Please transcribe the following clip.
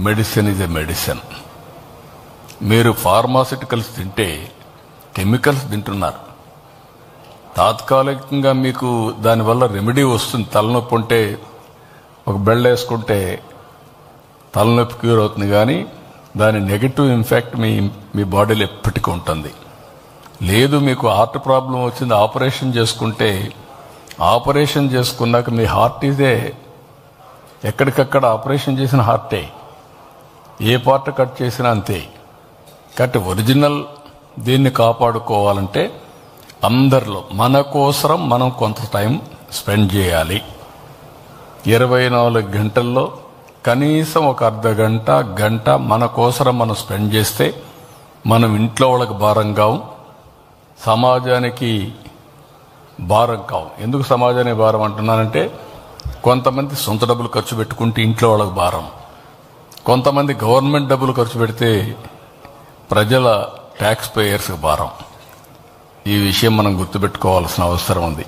Medicine is a medicine. మీరు pharmaceuticals తింటే chemicals తింటున్నారు. తాత్కాలికంగా మీకు దానివల్ల రెమెడీ వస్తుంది. తలనొప్పి ఉంటే ఒక బెళ్ళ వేసుకుంటే తలనొప్పి క్యూర్ అవుతుంది, కానీ దాని నెగటివ్ ఇంపాక్ట్ మీ బాడీలో ఎప్పటికీ ఉంటుంది. లేదు మీకు హార్ట్ ప్రాబ్లం వచ్చింది, ఆపరేషన్ చేసుకుంటే ఆపరేషన్ చేసుకున్నాక మీ హార్ట్ ఇదే ఎక్కడికక్కడ ఆపరేషన్ చేసిన హార్టే, ఏ పార్ట్ కట్ చేసినా అంతే. కాబట్టి ఒరిజినల్ దీన్ని కాపాడుకోవాలంటే అందరిలో మన కోసరం మనం కొంత టైం స్పెండ్ చేయాలి. 24 గంటల్లో కనీసం ఒక అర్ధగంట గంట మన కోసరం మనం స్పెండ్ చేస్తే మనం ఇంట్లో వాళ్ళకి భారం కావు, సమాజానికి భారం కావు. ఎందుకు సమాజానికి భారం అంటున్నానంటే, కొంతమంది సొంత డబ్బులు ఖర్చు పెట్టుకుంటే ఇంట్లో వాళ్ళకి భారం, కొంతమంది గవర్నమెంట్ డబ్బులు ఖర్చు పెడితే ప్రజల ట్యాక్స్ పేయర్స్కి భారం. ఈ విషయం మనం గుర్తుపెట్టుకోవాల్సిన అవసరం ఉంది.